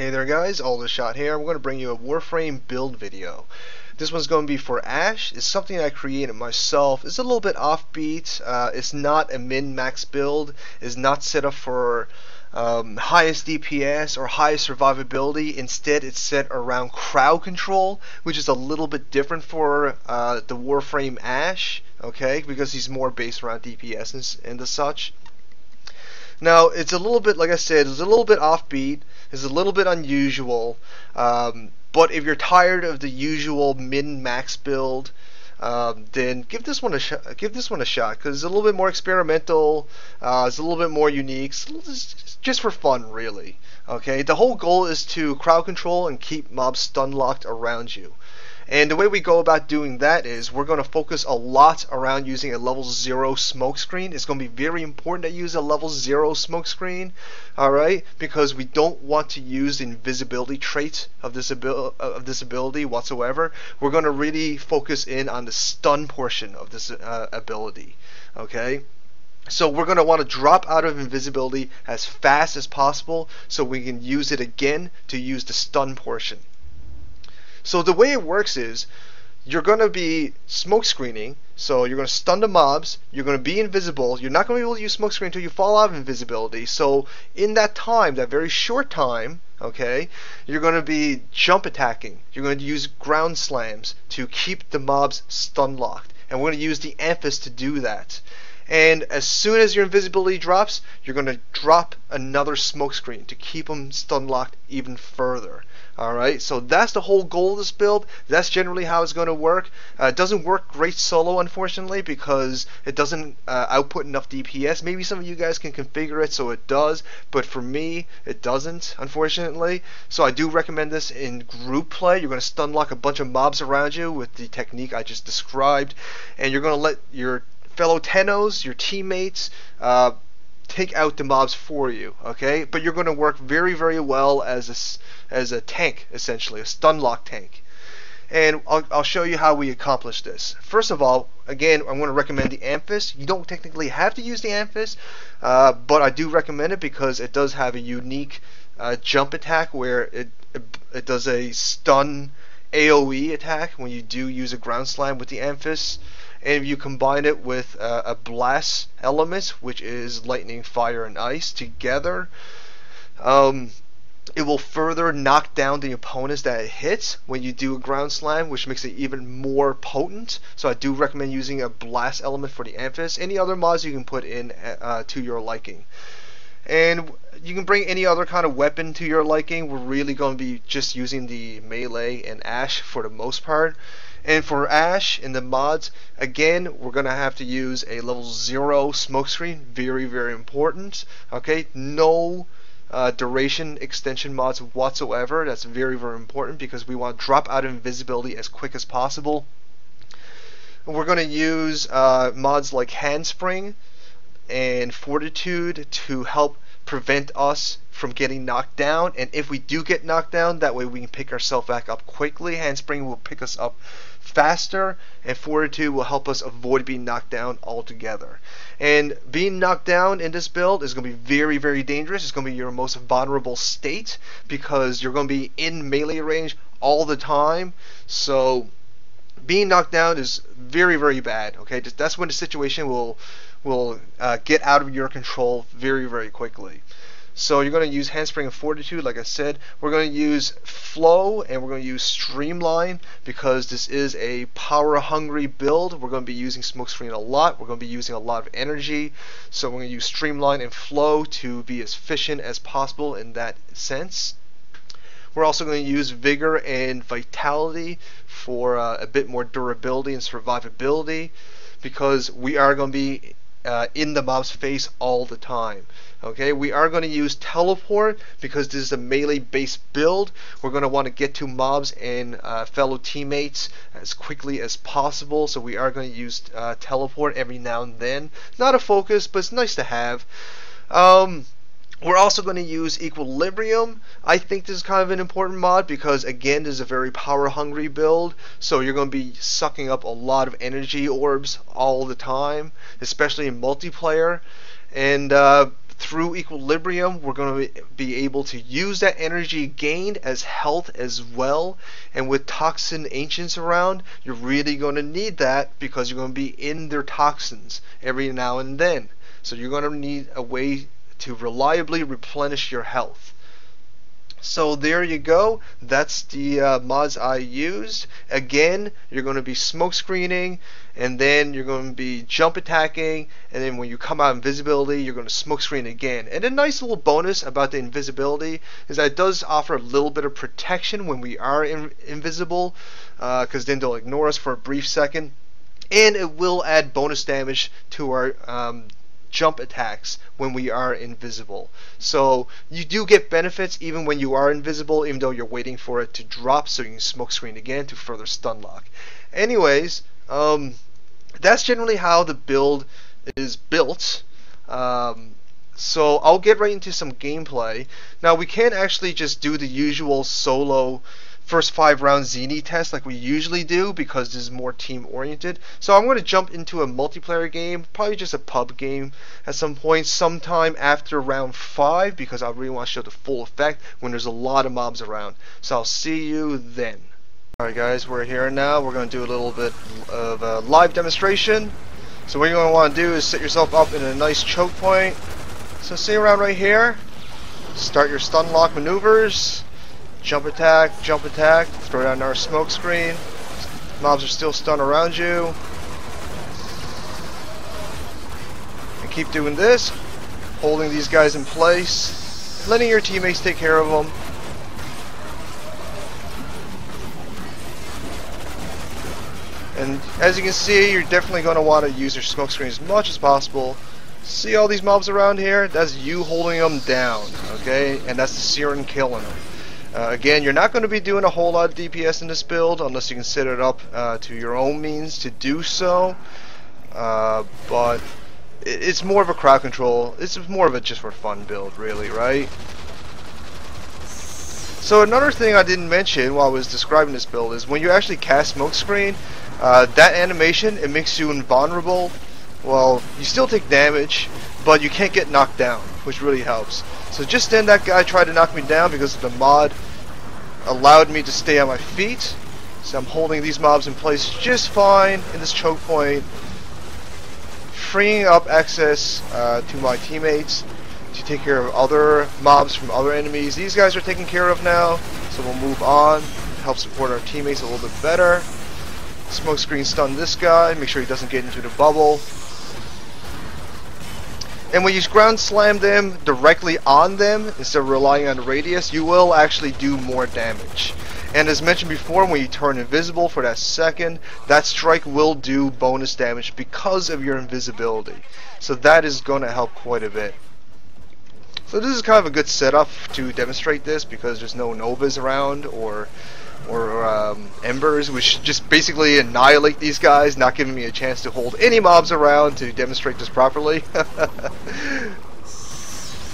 Hey there guys, Aldershot here. I'm going to bring you a Warframe build video. This one's going to be for Ash. It's something I created myself. It's a little bit offbeat. It's not a min-max build. It's not set up for highest DPS or highest survivability. Instead, it's set around crowd control, which is a little bit different for the Warframe Ash, okay, because he's more based around DPS and the such. Now, it's a little bit, like I said, it's a little bit offbeat. It's a little bit unusual. But if you're tired of the usual min-max build, then give this one a shot. Give this one a shot because it's a little bit more experimental. It's a little bit more unique. It's just for fun, really. Okay. The whole goal is to crowd control and keep mobs stun locked around you. And the way we go about doing that is we're going to focus a lot around using a level 0 smokescreen. It's going to be very important to use a level 0 smokescreen, alright? Because we don't want to use the invisibility trait of this ability whatsoever. We're going to really focus in on the stun portion of this ability, okay? So we're going to want to drop out of invisibility as fast as possible so we can use it again to use the stun portion. So the way it works is you're going to be smoke screening, so you're going to stun the mobs, you're going to be invisible, you're not going to be able to use smoke screen until you fall out of invisibility. So in that time, that very short time, okay, you're going to be jump attacking, you're going to use ground slams to keep the mobs stun locked, and we're going to use the Amphis to do that. And as soon as your invisibility drops, you're going to drop another smoke screen to keep them stun locked even further. Alright, so that's the whole goal of this build. That's generally how it's going to work. It doesn't work great solo, unfortunately, because it doesn't output enough DPS. Maybe some of you guys can configure it so it does, but for me, it doesn't, unfortunately. So I do recommend this in group play. You're going to stun lock a bunch of mobs around you with the technique I just described, and you're going to let your fellow Tennos, your teammates, take out the mobs for you, okay? But you're going to work very, very well as a tank, essentially, a stun lock tank. And I'll show you how we accomplish this. First of all, again, I'm going to recommend the Amphis. You don't technically have to use the Amphis, but I do recommend it because it does have a unique jump attack where it does a stun AoE attack when you do use a ground slam with the Amphis. And if you combine it with a blast element, which is lightning, fire, and ice together, it will further knock down the opponents that it hits when you do a ground slam, which makes it even more potent. So I do recommend using a blast element for the Amphis. Any other mods you can put in to your liking. And you can bring any other kind of weapon to your liking. We're really going to be just using the melee and Ash for the most part. And for Ash in the mods, again, we're going to have to use a level 0 smokescreen. Very, very important. Okay, no duration extension mods whatsoever. That's very, very important because we want to drop out of invisibility as quick as possible. And we're going to use mods like Handspring and Fortitude to help prevent us from getting knocked down, and if we do get knocked down, that way we can pick ourselves back up quickly. Handspring will pick us up faster, and Fortitude will help us avoid being knocked down altogether. And being knocked down in this build is going to be very, very dangerous. It's going to be your most vulnerable state because you're going to be in melee range all the time. So being knocked down is very, very bad. Okay, that's when the situation will get out of your control very, very quickly. So you're going to use Handspring and Fortitude, like I said. We're going to use Flow and we're going to use Streamline because this is a power-hungry build. We're going to be using Smokescreen a lot. We're going to be using a lot of energy. So we're going to use Streamline and Flow to be as efficient as possible in that sense. We're also going to use Vigor and Vitality for a bit more durability and survivability because we are going to be in the mob's face all the time. Okay, we are going to use Teleport because this is a melee based build. We're going to want to get to mobs and fellow teammates as quickly as possible, so we are going to use Teleport every now and then. Not a focus, but it's nice to have. We're also going to use Equilibrium. I think this is kind of an important mod because, again, this is a very power-hungry build. So you're going to be sucking up a lot of energy orbs all the time, especially in multiplayer. And through equilibrium, we're going to be able to use that energy gained as health as well. And with toxin ancients around, you're really going to need that because you're going to be in their toxins every now and then. So you're going to need a way to reliably replenish your health. So there you go. That's the mods I used. Again, you're going to be smoke screening, and then you're going to be jump attacking, and then when you come out invisibility, you're going to smoke screen again. And a nice little bonus about the invisibility is that it does offer a little bit of protection when we are invisible, because then they'll ignore us for a brief second. And it will add bonus damage to our jump attacks when we are invisible. So you do get benefits even when you are invisible, even though you're waiting for it to drop so you can smoke screen again to further stun lock. Anyways, that's generally how the build is built. So I'll get right into some gameplay. Now we can't actually just do the usual solo first 5 round Zini test like we usually do because this is more team oriented. So I'm going to jump into a multiplayer game, probably just a pub game at some point, sometime after round 5, because I really want to show the full effect when there's a lot of mobs around. So I'll see you then. Alright guys, we're here now. We're going to do a little bit of a live demonstration. So what you're going to want to do is set yourself up in a nice choke point. So stay around right here. Start your stun lock maneuvers. Jump attack, throw down our smoke screen. Mobs are still stunned around you. And keep doing this, holding these guys in place, letting your teammates take care of them. And as you can see, you're definitely going to want to use your smoke screen as much as possible. See all these mobs around here? That's you holding them down, okay? And that's the Siren killing them. Again, you're not going to be doing a whole lot of DPS in this build unless you can set it up to your own means to do so. But it's more of a crowd control. It's more of a just for fun build, really, right? So another thing I didn't mention while I was describing this build is when you actually cast smoke screen, that animation, it makes you invulnerable. Well, you still take damage, but you can't get knocked down, which really helps. So just then that guy tried to knock me down because the mod allowed me to stay on my feet. So I'm holding these mobs in place just fine in this choke point, freeing up access to my teammates to take care of other mobs from other enemies. These guys are taken care of now, so we'll move on to help support our teammates a little bit better. Smoke screen stun this guy, make sure he doesn't get into the bubble. And when you ground slam them directly on them instead of relying on the radius, you will actually do more damage. And as mentioned before, when you turn invisible for that second, that strike will do bonus damage because of your invisibility. So that is going to help quite a bit. So this is kind of a good setup to demonstrate this because there's no Novas around or Embers, which just basically annihilate these guys, not giving me a chance to hold any mobs around to demonstrate this properly.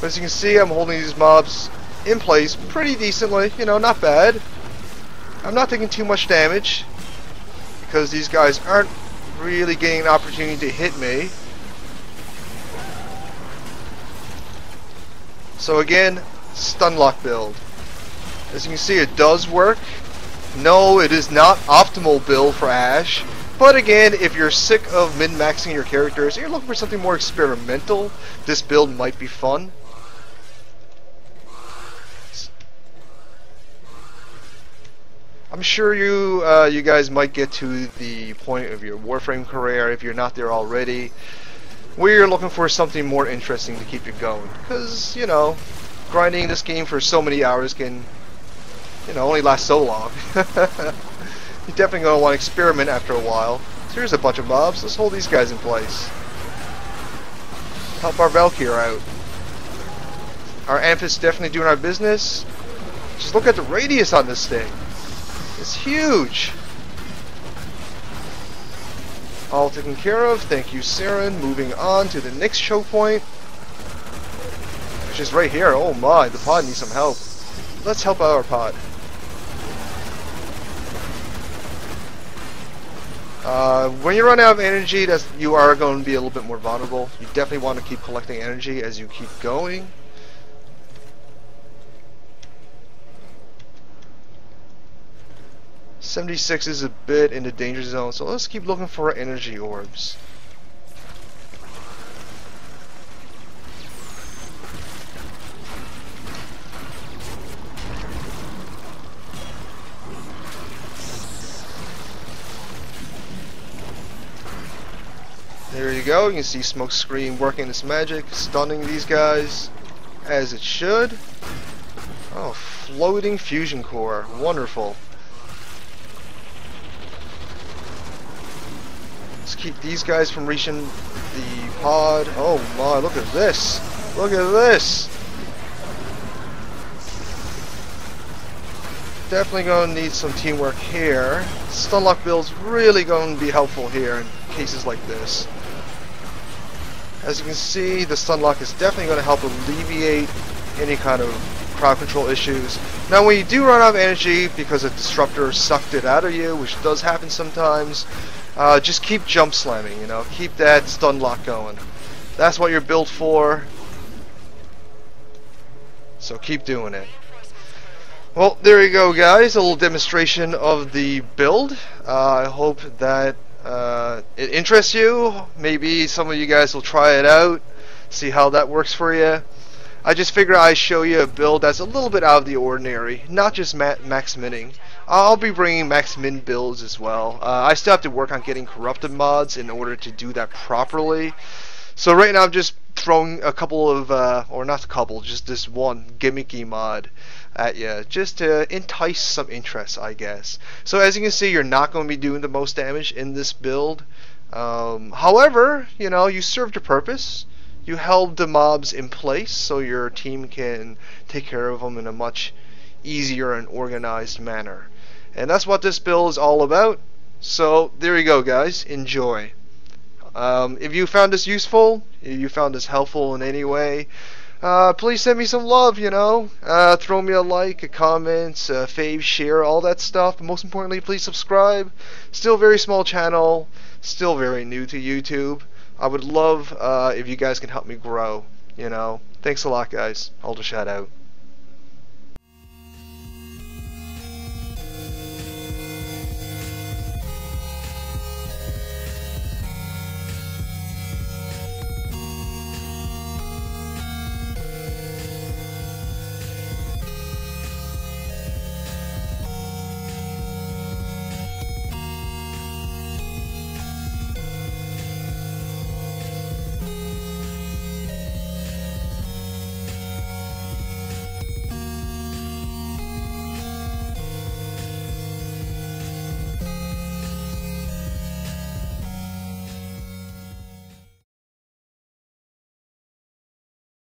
As you can see, I'm holding these mobs in place pretty decently, you know, not bad. I'm not taking too much damage because these guys aren't really getting an opportunity to hit me. So again, stun lock build. As you can see, it does work. No, it is not optimal build for Ashe. But again, if you're sick of min-maxing your characters and you're looking for something more experimental, this build might be fun. I'm sure you guys might get to the point of your Warframe career, if you're not there already, where you're looking for something more interesting to keep you going. Because, you know, grinding this game for so many hours can, you know, only last so long. You're definitely going to want to experiment after a while. So here's a bunch of mobs. Let's hold these guys in place. Help our Valkyrie out. Our Amphit's definitely doing our business. Just look at the radius on this thing. It's huge. All taken care of. Thank you, Siren. Moving on to the next choke point, which is right here. Oh my, the pod needs some help. Let's help out our pod. When you run out of energy, you are going to be a little bit more vulnerable. You definitely want to keep collecting energy as you keep going. .76 is a bit in the danger zone, so let's keep looking for energy orbs. There you go, you can see Smokescreen working its magic, stunning these guys, as it should. Oh, floating fusion core, wonderful. Let's keep these guys from reaching the pod. Oh my, look at this! Look at this! Definitely going to need some teamwork here. Stunlock build's really going to be helpful here in cases like this. As you can see, the Stunlock is definitely going to help alleviate any kind of crowd control issues. Now when you do run out of energy because a disruptor sucked it out of you, which does happen sometimes, just keep jump slamming, you know, keep that Stunlock going. That's what you're built for, so keep doing it. Well, there you go guys, a little demonstration of the build. I hope that it interests you. Maybe some of you guys will try it out, see how that works for you. I just figured I'd show you a build that's a little bit out of the ordinary, not just max minning. I'll be bringing max min builds as well. I still have to work on getting corrupted mods in order to do that properly. So right now I'm just throwing a couple of, or not a couple, just this one gimmicky mod at you, just to entice some interest, I guess. So as you can see, you're not going to be doing the most damage in this build. However, you know, you served your purpose. You held the mobs in place so your team can take care of them in a much easier and organized manner. And that's what this build is all about. So there you go guys, enjoy. If you found this useful, if you found this helpful in any way, please send me some love, you know. Throw me a like, a comment, fave, share, all that stuff. But most importantly, please subscribe. Still very small channel, still very new to YouTube. I would love if you guys can help me grow, you know. Thanks a lot guys. I'll just shout out.